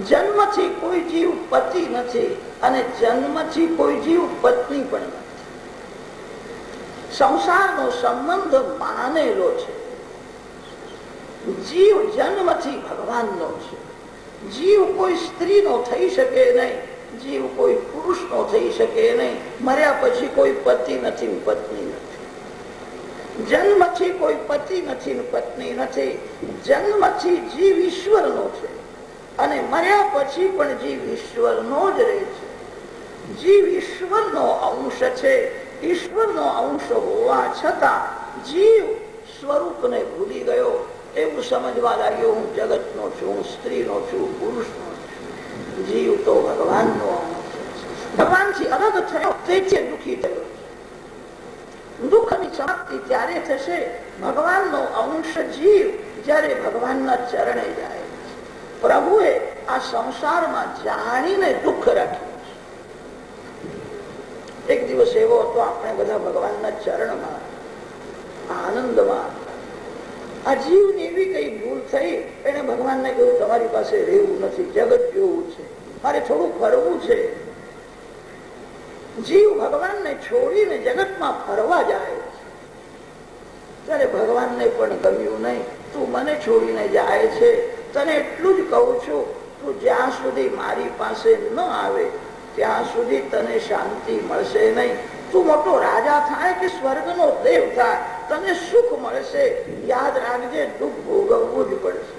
જન્મથી કોઈ જીવ પતિ નથી અને જન્મથી કોઈ જીવ પત્ની પણ નથી. સંસારનો સંબંધ માનેલો છે. જીવ જન્મથી ભગવાનનો છે. જીવ કોઈ સ્ત્રીનો થઈ શકે નહીં, જીવ કોઈ પુરુષનો થઈ શકે નહીં. મર્યા પછી કોઈ પતિ નથી, પત્ની નથી. જન્મથી કોઈ પતિ નથી, પત્ની નથી. જન્મથી જીવ ઈશ્વરનો છે અને મર્યા પછી પણ જીવ ઈશ્વરનો જ રહે છે. જીવ ઈશ્વરનો અંશ છે. ઈશ્વરનો અંશ હોવા છતાં જીવ સ્વરૂપને ભૂલી ગયો. એવું સમજવા લાગ્યો હું જગતનો છું, હું સ્ત્રીનો છું, પુરુષનો છું. જીવ તો ભગવાનનો અંશ છે. ભગવાનથી અલગ થયો તેથી દુઃખી થયો. દુઃખની સમાપ્તિ ત્યારે થશે ભગવાનનો અંશ જીવ જ્યારે ભગવાનના ચરણે જાય. પ્રભુએ આ સંસારમાં જાણીને દુઃખ રાખ્યું છે. એક દિવસ એવો હતો, આપણે બધા ભગવાનના ચરણમાં આનંદમાં. આ જીવની એવી કઈ ભૂલ થઈ, એને ભગવાનને કહ્યું તમારી પાસે રહેવું નથી, જગત જોવું છે, મારે થોડું ફરવું છે. જીવ ભગવાનને છોડીને જગતમાં ફરવા જાય ત્યારે ભગવાનને પણ ગમ્યું નહીં. તું મને છોડીને જાય છે, તને એટલું જ કહું છું, તું જ્યાં સુધી મારી પાસે ન આવે ત્યાં સુધી તને શાંતિ મળશે નહીં. તું મોટો રાજા થાય કે સ્વર્ગનો દેવ થાય, તને સુખ મળશે, યાદ રાખજે દુઃખ ભોગવવું જ પડશે.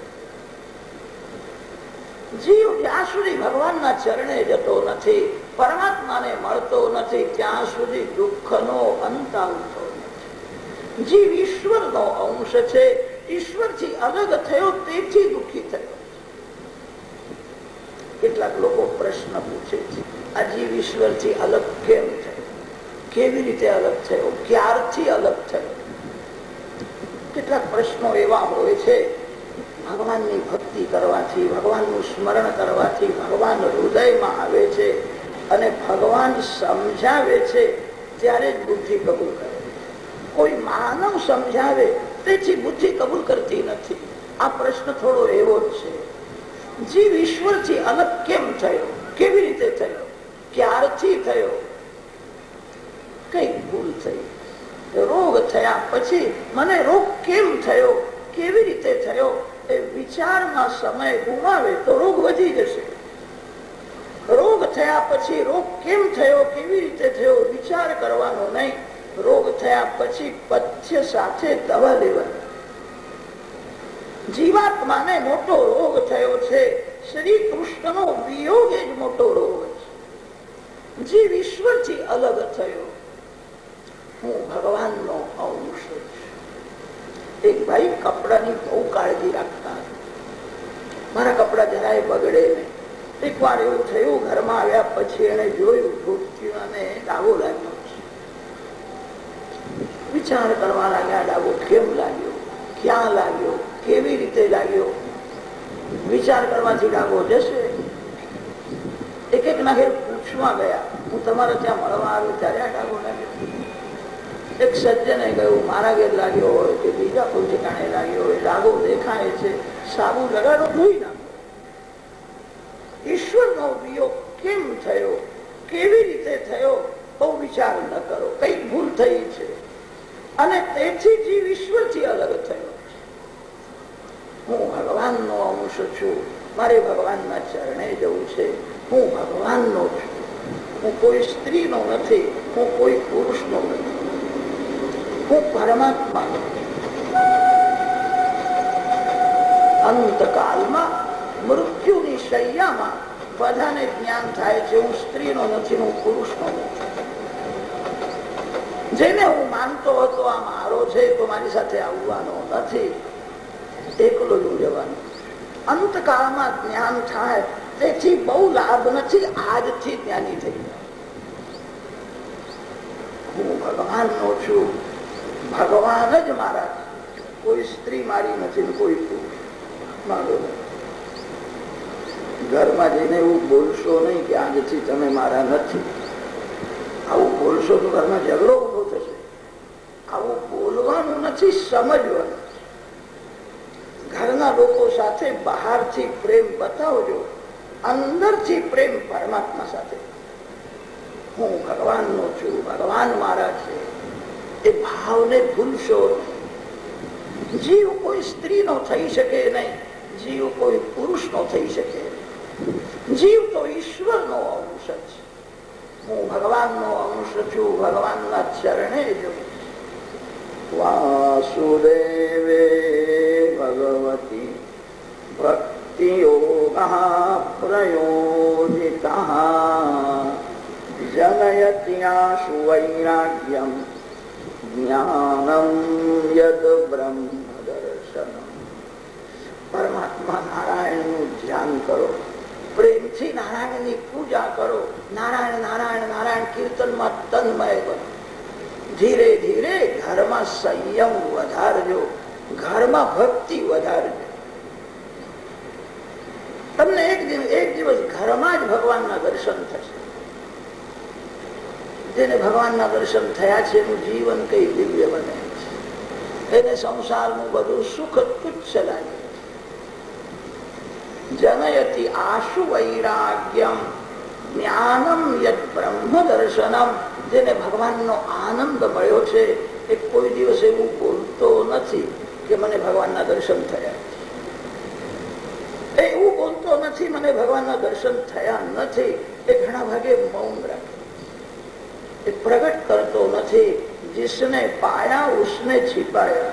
જીવ જ્યાં સુધી ભગવાનના ચરણે જતો નથી, પરમાત્માને મળતો નથી, ત્યાં સુધી દુઃખનો અંત આવતો નથી. જીવ ઈશ્વરનો અંશ છે. ઈશ્વરથી અલગ થયો તેથી દુઃખી થયો. કેટલાક લોકો પ્રશ્ન પૂછે છે, આ જીવ ઈશ્વરથી અલગ કેમ થયો? કેવી રીતે અલગ થયો? ક્યારથી અલગ થયો? કેટલાક પ્રશ્નો એવા હોય છે. ભગવાનની ભક્તિ કરવાથી, ભગવાનનું સ્મરણ કરવાથી ભગવાન હૃદયમાં આવે છે અને ભગવાન સમજાવે છે ત્યારે જ બુદ્ધિ કબૂલ કરે. કોઈ માનવ સમજાવે તેથી બુદ્ધિ કબૂલ કરતી નથી. આ પ્રશ્ન થોડો એવો જ છે. જીવ ઈશ્વરથી અલગ કેમ થયો? કેવી રીતે થયો? ક્યારથી થયો? કઈ ભૂલ થઈ? રોગ થયા પછી મને રોગ કેમ થયો, કેવી રીતે થયો, એ વિચારમાં સમય ગુમાવે તો રોગ વધી જશે. રોગ થયા પછી રોગ કેમ થયો, કેવી રીતે થયો વિચાર કરવાનો નહીં. રોગ થયા પછી પથ્ય સાથે દવા લેવાની. જીવાત્માને મોટો રોગ થયો છે. શ્રી કૃષ્ણનો વિયોગ એ જ મોટો રોગ છે. જીવ ઈશ્વરથી અલગ થયો. હું ભગવાનનો અંશ છું. એક ભાઈ કપડાની બહુ કાળજી રાખતા હતા. મારા કપડા જરાય બગડે નહીં. એક વાર એવું થયું, ઘરમાં આવ્યા પછી એને જોયું ધોતીને ડાઘો લાગ્યો છે. વિચાર કરવા લાગ્યા, ડાઘો કેમ લાગ્યો, ક્યાં લાગ્યો, કેવી રીતે લાગ્યો. વિચાર કરવાથી ડાઘો જશે. એક એક ના ઘેર પૂછવા ગયા, હું તમારે ત્યાં મળવા આવ્યો ત્યારે આ ડાઘો લાગ્યો. એક સજ્જને કહ્યું મારા ઘેર લાગ્યો હોય કે બીજા કોઈ ઠેકાણે લાગ્યો હોય, ડાઘો દેખાય છે, સાબુ લગાડો, ધોઈ નાખો. ઈશ્વરનો વિયોગ કેમ થયો, કેવી રીતે થયો, બહુ વિચાર ન કરો. કઈ ભૂલ થઈ છે અને તેથી જીવ ઈશ્વરથી અલગ થયો. હું ભગવાનનો અંશ છું, મારે ભગવાનના ચરણે જવું છે. હું ભગવાનનો છું. હું કોઈ સ્ત્રીનો નથી, હું કોઈ પુરુષનો નથી. હું પરમાત્મા. અંતકાલમાં મૃત્યુની શૈયામાં બધાને જ્ઞાન થાય છે હું સ્ત્રીનો નથી, હું પુરુષનો નથી. જેને હું માનતો હતો આ મારો છે તો મારી સાથે આવવાનો નથી, એકલો જ જવાનો. અંતકાળમાં જ્ઞાન થાય તેથી બહુ લાભ નથી, આજથી જ્ઞાની થઈ જાય. હું ભગવાનનો છું, ભગવાન જ મારા. કોઈ સ્ત્રી મારી નથી, કોઈ પુરુષ મારો નથી. ઘરમાં જઈને એવું બોલશો નહીં કે આજથી તમે મારા નથી. આવું બોલશો તો ઘરમાં ઝઘડો ઉભો થશે. આવું બોલવાનું નથી, સમજવાનું. ઘરના લોકો સાથે બહારથી પ્રેમ બતાવજો, અંદરથી પ્રેમ પરમાત્મા સાથે, હું ભગવાનનો છું, ભગવાન મારા છે, એ ભાવને ભૂલશો નહીં. જીવ કોઈ સ્ત્રીનો થઈ શકે નહીં, જીવ કોઈ પુરુષનો થઈ શકે નહીં. જીવ તો ઈશ્વરનો અંશ છે. હું ભગવાનનો અંશ છું, ભગવાનના ચરણે છું. વાસુદેવે ભગવતી ભક્તિ યોગઃ પ્રયોજિતઃ જનયત્યાશુ વૈરાગ્યમ જ્ઞાનમ યદ બ્રહ્મ દર્શનમ. પરમાત્મા નારાયણનું ધ્યાન કરો, પ્રેમથી નારાયણની પૂજા કરો. નારાયણ નારાયણ નારાયણ કીર્તનમાં તન્મય બનો. ધીરે ધીરે ઘરમાં સંયમ વધારજો, ઘરમાં ભક્તિ વધારજો. તમને એક દિવસ ઘરમાં જ ભગવાનના દર્શન થશે. જેને ભગવાનના દર્શન થયા છે એનું જીવન કઈ દિવ્ય બને છે. એને સંસારનું બધું સુખ તુચ્છ લાગે. જનયતિ આશુ વૈરાગ્યમ જ્ઞાનમ યદ બ્રહ્મ દર્શનમ. જેને ભગવાનનો આનંદ મળ્યો છે એ કોઈ દિવસ એવું બોલતો નથી કે મને ભગવાનના દર્શન થયા. એવું બોલતો નથી મને ભગવાનના દર્શન થયા નથી. એ ઘણા ભાગે મૌન રાખે, એ પ્રગટ કરતો નથી. जिसने पाया उसने छिपाया.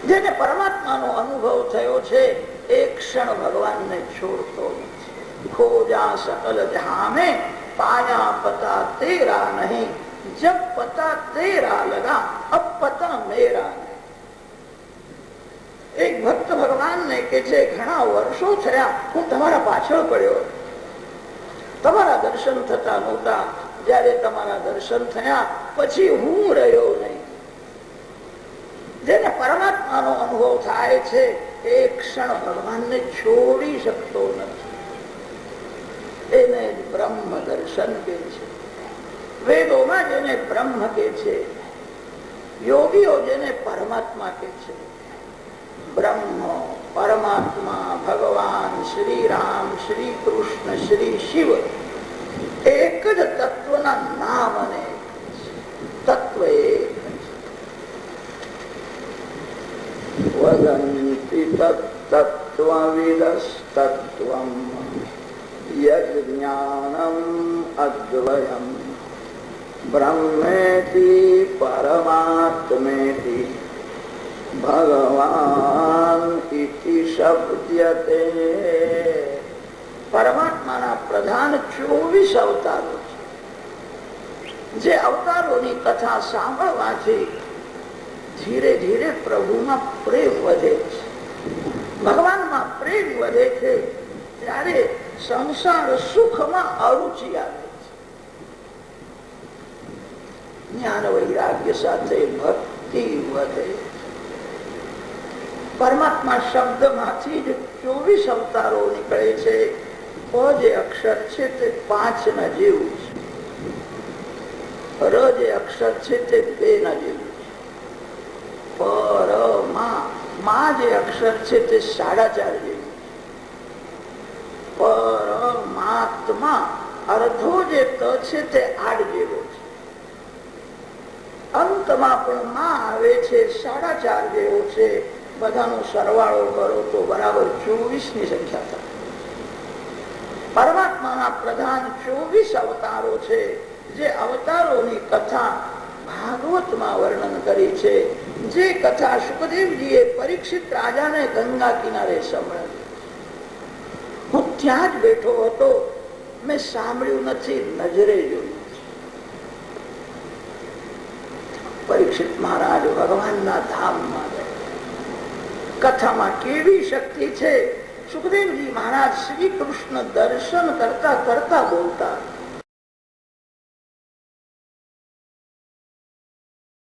જેને પરમાત્માનો અનુભવ થયો છે એ ક્ષણ ભગવાનને છોડતો નથી. ખોજા સકલ જહાં में पाया पता तेरा नहीं, जब पता तेरा लगा अब पता मेरा नहीं. એક ભક્ત ભગવાનને કે છે ઘણા વર્ષો થયા હું તમારા પાછળ પડ્યો, તમારા દર્શન થતા નહોતા, જયારે તમારા દર્શન થયા પછી હું રહ્યો નહીં. જેને પરમાત્માનો અનુભવ થાય છે એ ક્ષણ ભગવાનને છોડી શકતો નથી. એને બ્રહ્મ દર્શન કે છે. વેદોમાં જેને બ્રહ્મ કે છે, યોગીઓ જેને પરમાત્મા કે છે. બ્રહ્મ, પરમાત્મા, ભગવાન, શ્રી રામ, શ્રી કૃષ્ણ, શ્રી શિવ એક જ તત્વના નામ અને તત્વ એક. વદંતિ તત્ત્વવિદસ્તત્વં યદ જ્ઞાનમ અદ્વયમ બ્રહ્મેતિ પરમાત્મેતિ ભગવાન ઇતિ શબ્દ્યતે. પરમાત્માના પ્રધાન 24 અવતારો છે. જે અવતારોની કથા સાંભળવાથી ધીરે ધીરે પ્રભુમાં પ્રેમ વધે છે, ભગવાનમાં પ્રેમ વધે છે. ત્યારે સંસાર સુખમાં અરુચિ આવે છે. જ્ઞાન વૈરાગ્ય સાથે ભક્તિ વધે. પરમાત્મા શબ્દમાંથી જ 24 અવતારો નીકળે છે. પ જે અક્ષર છે તે 5 ના જેવું છે. ર જે અક્ષર છે તે 2 ના જેવું છે. પર મા જે અક્ષર છે તે 4.5 જેવું છે. પરમાત્મા અર્ધો જે ત છે તે 8 જેવો છે. અંતમાં પણ માં આવે છે 4.5 જેવો છે. બધાનો સરવાળો કરો તો બરાબર 24 ની સંખ્યા થાય. પરમાત્માના પ્રધાન 24 અવતારો છે. જે અવતારોની કથા ભાગવતમાં વર્ણન કરી છે. જે કથા સુખદેવજીએ પરીક્ષિત રાજાને ગંગા કિનારે સંભળાવી. હું ત્યાં જ બેઠો હતો, મેં સાંભળ્યું નથી, નજરે જોયું. પરીક્ષિત મહારાજ ભગવાનના ધામમાં ગયા. કથામાં કેવી શક્તિ છે. સુખદેવજી મહારાજ શ્રી કૃષ્ણ દર્શન કરતા કરતા બોલતા